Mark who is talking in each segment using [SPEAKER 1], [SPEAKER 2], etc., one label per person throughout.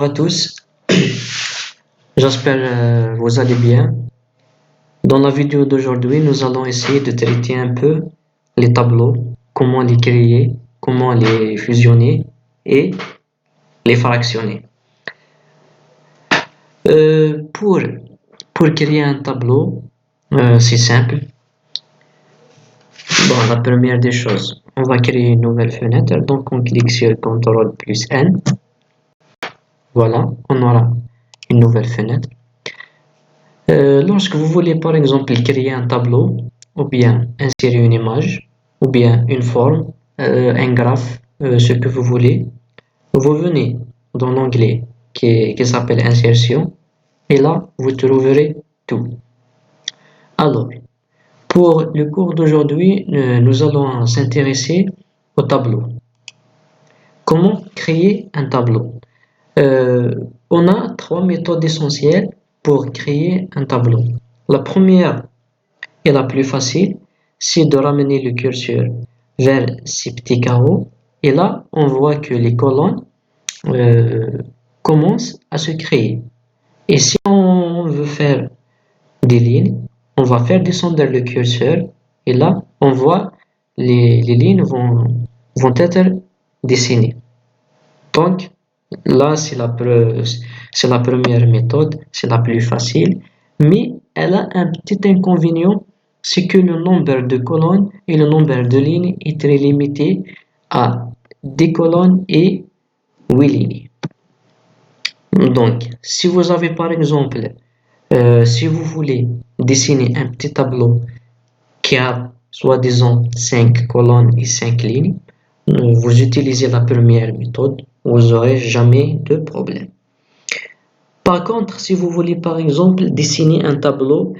[SPEAKER 1] Bonjour à tous, j'espère vous allez bien. Dans la vidéo d'aujourd'hui, nous allons essayer de traiter un peu les tableaux, comment les créer, comment les fusionner et les fractionner. Euh, pour, pour créer un tableau, c'est simple. Bon, la première des choses, on va créer une nouvelle fenêtre, donc on clique sur CTRL plus N. Voilà, on aura une nouvelle fenêtre. Lorsque vous voulez par exemple créer un tableau, ou bien insérer une image, ou bien une forme, un graphe, ce que vous voulez, vous venez dans l'onglet qui s'appelle Insertion, et là, vous trouverez tout. Alors, pour le cours d'aujourd'hui, nous allons s'intéresser au tableau. Comment créer un tableau? On a trois méthodes essentielles pour créer un tableau. La première et la plus facile, c'est de ramener le curseur vers ces petits carreaux. Et là, on voit que les colonnes commencent à se créer. Et si on veut faire des lignes, on va faire descendre le curseur. Et là, on voit les lignes vont être dessinées. Donc, là, c'est la première méthode, c'est la plus facile, mais elle a un petit inconvénient, c'est que le nombre de colonnes et le nombre de lignes est très limité à 10 colonnes et 8 lignes. Donc, si vous avez par exemple, si vous voulez dessiner un petit tableau qui a soi-disant 5 colonnes et 5 lignes, vous utilisez la première méthode, vous n'aurez jamais de problème. Par contre, si vous voulez par exemple dessiner un tableau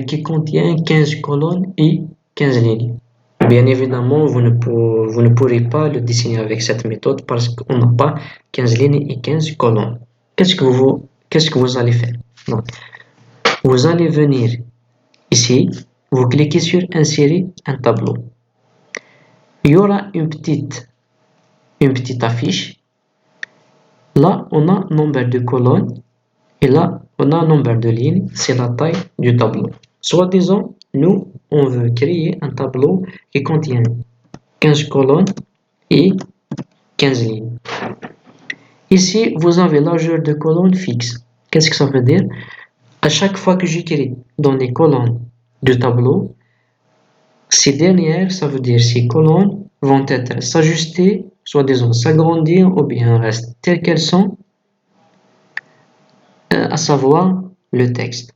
[SPEAKER 1] qui contient 15 colonnes et 15 lignes, bien évidemment, vous ne pourrez pas le dessiner avec cette méthode parce qu'on n'a pas 15 lignes et 15 colonnes. Qu'est-ce que vous allez faire? Donc, vous allez venir ici, vous cliquez sur Insérer un tableau. Il y aura une petite affiche. Là, on a nombre de colonnes et là, on a nombre de lignes. C'est la taille du tableau. Soit disant, nous, on veut créer un tableau qui contient 15 colonnes et 15 lignes. Ici, vous avez largeur de colonne fixe. Qu'est-ce que ça veut dire? À chaque fois que j'écris dans les colonnes du tableau, ces dernières, ça veut dire ces colonnes vont être s'ajuster, soit disant s'agrandir ou bien restent telles qu'elles sont, à savoir le texte.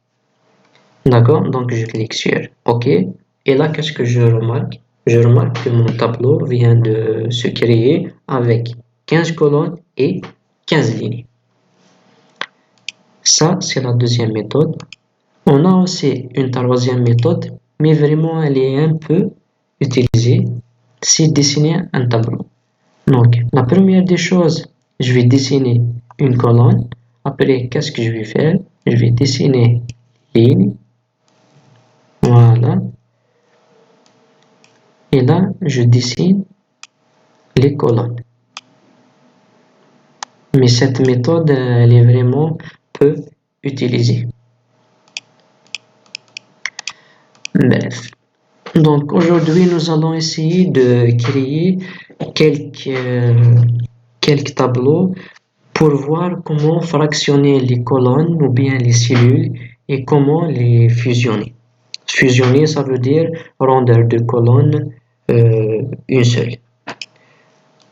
[SPEAKER 1] D'accord? Donc je clique sur OK. Et là, qu'est-ce que je remarque? Je remarque que mon tableau vient de se créer avec 15 colonnes et 15 lignes. Ça, c'est la deuxième méthode. On a aussi une troisième méthode, mais vraiment elle est un peu utilisée, c'est dessiner un tableau. Donc, la première des choses, je vais dessiner une colonne. Après, qu'est-ce que je vais faire? Je vais dessiner ligne. Voilà. Et là, je dessine les colonnes. Mais cette méthode, elle est vraiment peu utilisée. Bref. Donc, aujourd'hui, nous allons essayer de créer quelques tableaux pour voir comment fractionner les colonnes ou bien les cellules et comment les fusionner. Fusionner, ça veut dire rendre deux colonnes une seule.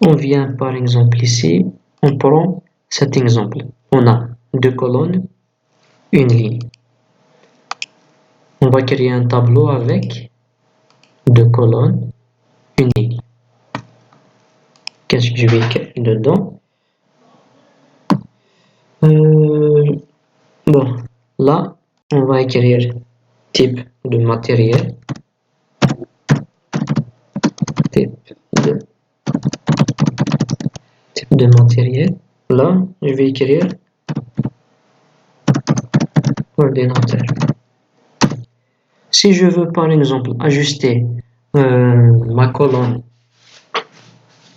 [SPEAKER 1] On vient par exemple ici, on prend cet exemple. On a deux colonnes, une ligne. On va créer un tableau avec deux colonnes, une ligne. Qu'est-ce que je vais écrire dedans? Bon, là, on va écrire type de matériel. Type de matériel. Là, je vais écrire ordinateur. Si je veux par exemple ajuster ma colonne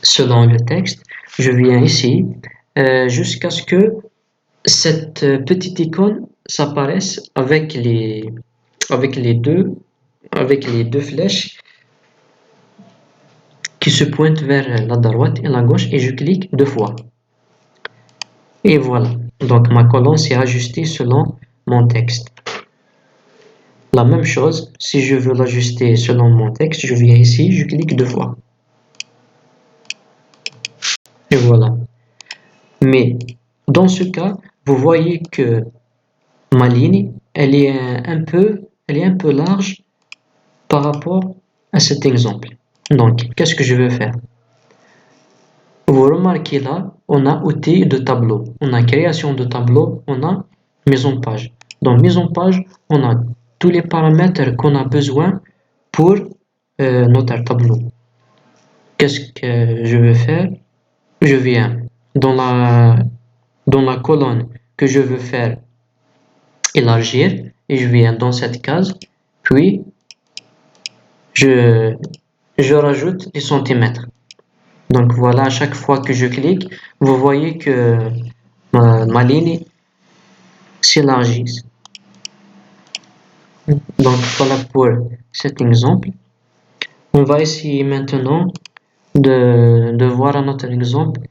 [SPEAKER 1] selon le texte, je viens ici jusqu'à ce que cette petite icône s'apparaît avec les deux, avec les deux flèches qui se pointent vers la droite et la gauche et je clique deux fois. Et voilà. Donc ma colonne s'est ajustée selon mon texte. La même chose, si je veux l'ajuster selon mon texte, je viens ici, je clique deux fois. Et voilà. Mais dans ce cas, vous voyez que ma ligne, elle est un peu large par rapport à cet exemple. Donc, qu'est-ce que je veux faire? Vous remarquez là, on a outil de tableau, on a création de tableau, on a mise en page. Dans mise en page, on a tous les paramètres qu'on a besoin pour notre tableau. Qu'est-ce que je veux faire? Je viens dans la colonne que je veux faire élargir et je viens dans cette case, puis je rajoute des centimètres. Donc voilà, à chaque fois que je clique, vous voyez que ma ligne s'élargit. Donc voilà pour cet exemple. On va essayer maintenant de voir un autre exemple.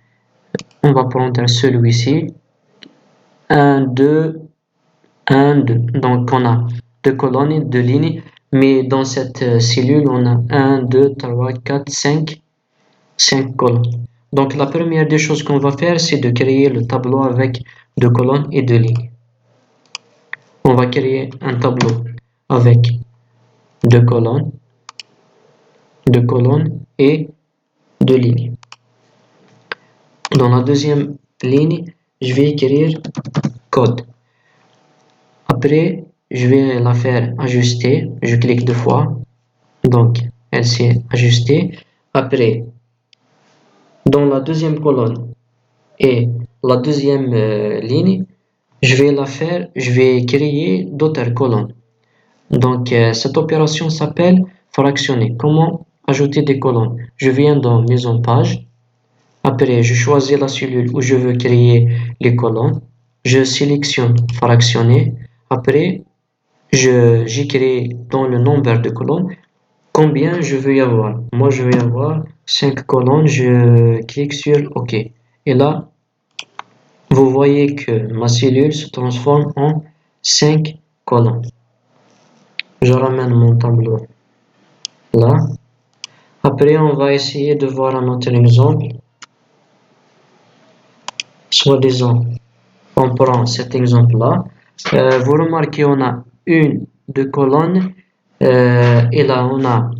[SPEAKER 1] On va prendre celui-ci. 1, 2, 1, 2. Donc on a deux colonnes, deux lignes, mais dans cette cellule, on a 1, 2, 3, 4, 5 colonnes. Donc la première des choses qu'on va faire, c'est de créer le tableau avec deux colonnes et deux lignes. On va créer un tableau avec deux colonnes et deux lignes. Dans la deuxième ligne, je vais écrire code. Après, je vais la faire ajuster. Je clique deux fois. Donc, elle s'est ajustée. Après, dans la deuxième colonne et la deuxième ligne, je vais créer d'autres colonnes. Donc, cette opération s'appelle fractionner. Comment ajouter des colonnes? Je viens dans mise en page. Après, je choisis la cellule où je veux créer les colonnes. Je sélectionne fractionner. Après, j'écris dans le nombre de colonnes combien je veux y avoir. Moi, je veux y avoir 5 colonnes. Je clique sur OK. Et là, vous voyez que ma cellule se transforme en 5 colonnes. Je ramène mon tableau là. Après, on va essayer de voir un autre exemple. Soi-disant, on prend cet exemple-là. Vous remarquez, on a une, deux colonnes. Et là, on a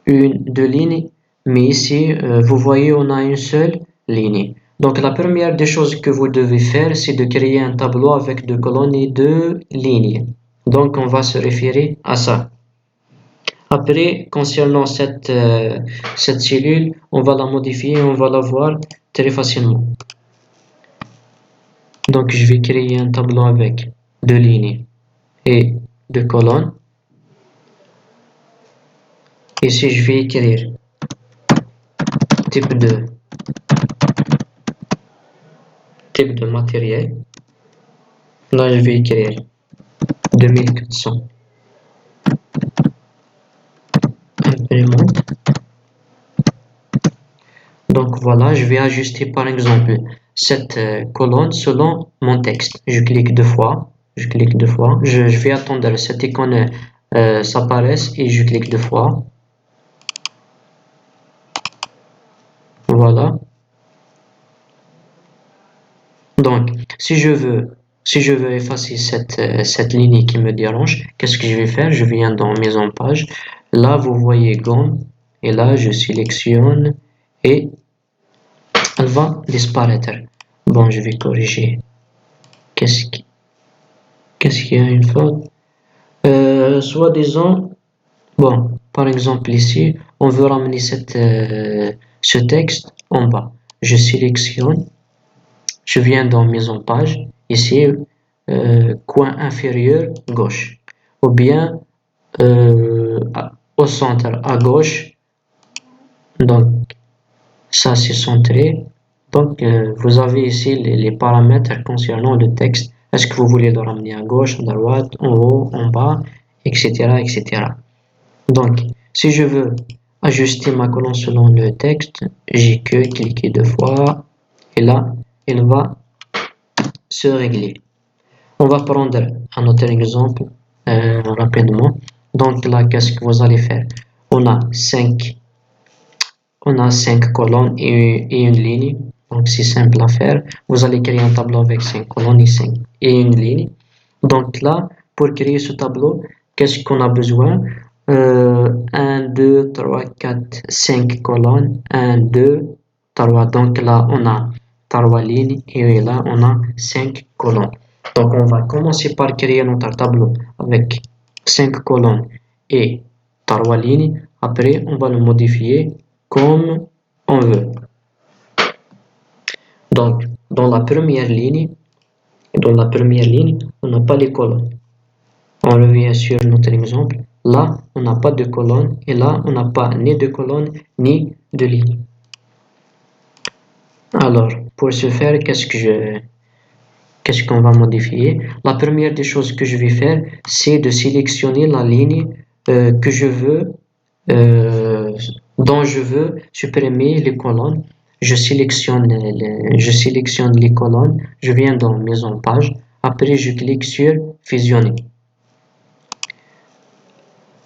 [SPEAKER 1] une, deux lignes. Mais ici, vous voyez, on a une seule ligne. Donc, la première des choses que vous devez faire, c'est de créer un tableau avec deux colonnes et deux lignes. Donc, on va se référer à ça. Après, concernant cette cellule, on va la modifier et on va la voir très facilement. Donc, je vais créer un tableau avec deux lignes et deux colonnes. Ici, je vais écrire type de matériel. Là, je vais écrire 2400 imprimante. Donc voilà, je vais ajuster par exemple cette colonne selon mon texte. Je clique deux fois. Je vais attendre que cette icône s'apparaisse et je clique deux fois. Voilà. Donc, si je veux effacer cette ligne qui me dérange, qu'est-ce que je vais faire? Je viens dans mise en page. Là, vous voyez gomme. Et là, je sélectionne et elle va disparaître. Bon, je vais corriger. Qu'est-ce qu'il y a une faute? Soi-disant, bon, par exemple ici, on veut ramener ce texte en bas. Je sélectionne. Je viens dans mise en page, ici, coin inférieur gauche, ou bien au centre à gauche, donc ça c'est centré, Donc, vous avez ici les paramètres concernant le texte. Est-ce que vous voulez le ramener à gauche, à droite, en haut, en bas, etc., etc. Donc, si je veux ajuster ma colonne selon le texte, j'ai que cliquer deux fois et là, elle va se régler. On va prendre un autre exemple rapidement. Donc là, qu'est-ce que vous allez faire? On a 5 colonnes et une ligne. Donc c'est simple à faire. Vous allez créer un tableau avec 5 colonnes et une ligne. Donc là, pour créer ce tableau, qu'est-ce qu'on a besoin? 1, 2, 3, 4, 5 colonnes. 1, 2, 3. Donc là, on a 3 lignes et là, on a 5 colonnes. Donc on va commencer par créer notre tableau avec 5 colonnes et 3 lignes. Après, on va le modifier comme on veut. Donc, dans la première ligne, on n'a pas les colonnes. On revient sur notre exemple. Là, on n'a pas de colonne et là, on n'a pas ni de colonne ni de ligne. Alors, pour ce faire, qu'est-ce qu'on va modifier? La première des choses que je vais faire, c'est de sélectionner la ligne que je veux, dont je veux supprimer les colonnes. Je sélectionne les colonnes, je viens dans Mise en page, après je clique sur Fusionner.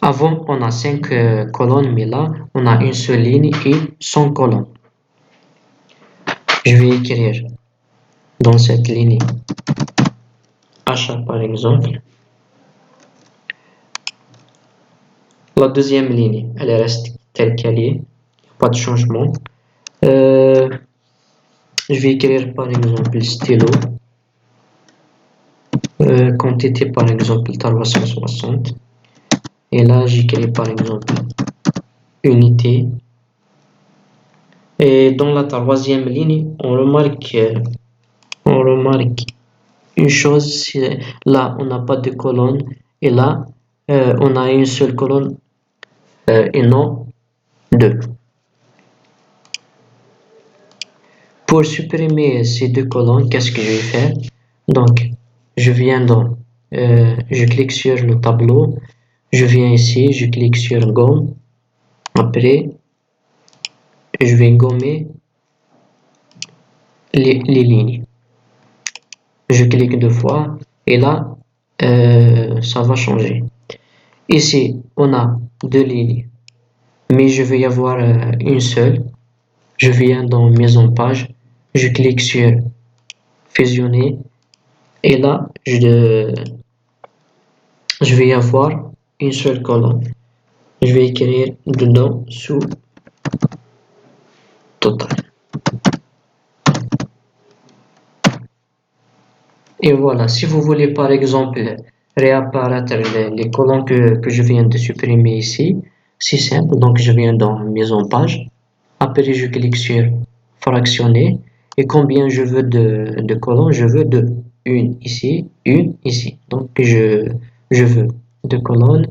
[SPEAKER 1] Avant, on a 5 colonnes, mais là, on a une seule ligne et 100 colonnes. Je vais écrire dans cette ligne achat par exemple. La deuxième ligne, elle reste telle qu'elle est, pas de changement. Je vais écrire par exemple stylo, quantité par exemple 360. Et là, j'écris par exemple unité. Et dans la troisième ligne, on remarque une chose, c'est là, on n'a pas de colonne. Et là, on a une seule colonne et non deux. Pour supprimer ces deux colonnes, qu'est-ce que je vais faire? Donc, je viens je clique sur le tableau, je viens ici, je clique sur gomme. Après, je vais gommer les lignes. Je clique deux fois et là, ça va changer. Ici, on a deux lignes, mais je vais y avoir une seule. Je viens dans Mise en page, je clique sur Fusionner et là, je vais y avoir une seule colonne. Je vais écrire dedans sous total. Et voilà, si vous voulez par exemple réapparaître les colonnes que je viens de supprimer ici, c'est simple. Donc je viens dans Mise en page. Après, je clique sur Fractionner. Et combien je veux de colonnes? Je veux deux. Une ici, une ici. Donc je veux deux colonnes.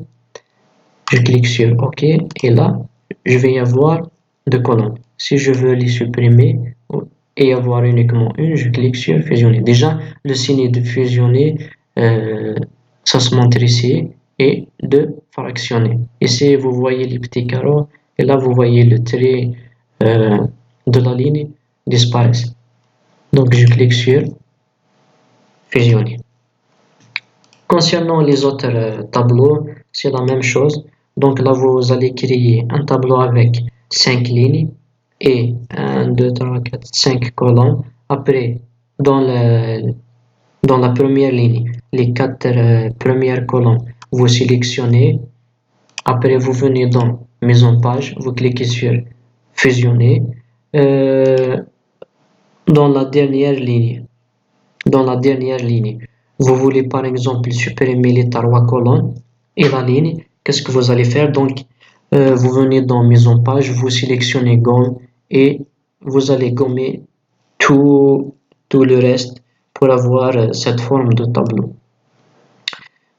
[SPEAKER 1] Je clique sur OK. Et là, je vais y avoir deux colonnes. Si je veux les supprimer et avoir uniquement une, je clique sur Fusionner. Déjà, le signe de fusionner, ça se montre ici. Et de fractionner. Ici, vous voyez les petits carreaux. Et là, vous voyez le trait de la ligne disparaître. Donc, je clique sur Fusionner. Concernant les autres tableaux, c'est la même chose. Donc là, vous allez créer un tableau avec 5 lignes et 1, 2, 3, 4, 5 colonnes. Après, dans la première ligne, les 4 premières colonnes, vous sélectionnez. Après, vous venez dans Mise en page, vous cliquez sur Fusionner. Dans la dernière ligne, vous voulez par exemple supprimer les 3 colonnes et la ligne. Qu'est-ce que vous allez faire? Donc, vous venez dans Mise en page, vous sélectionnez Gomme et vous allez gommer tout le reste pour avoir cette forme de tableau.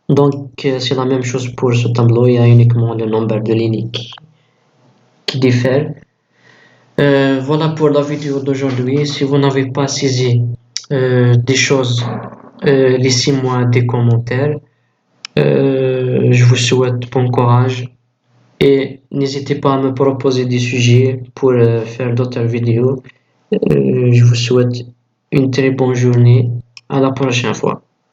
[SPEAKER 1] Donc, c'est la même chose pour ce tableau, il y a uniquement le nombre de lignes qui diffère. Voilà pour la vidéo d'aujourd'hui. Si vous n'avez pas saisi des choses, laissez-moi des commentaires. Je vous souhaite bon courage et n'hésitez pas à me proposer des sujets pour faire d'autres vidéos. Je vous souhaite une très bonne journée. À la prochaine fois.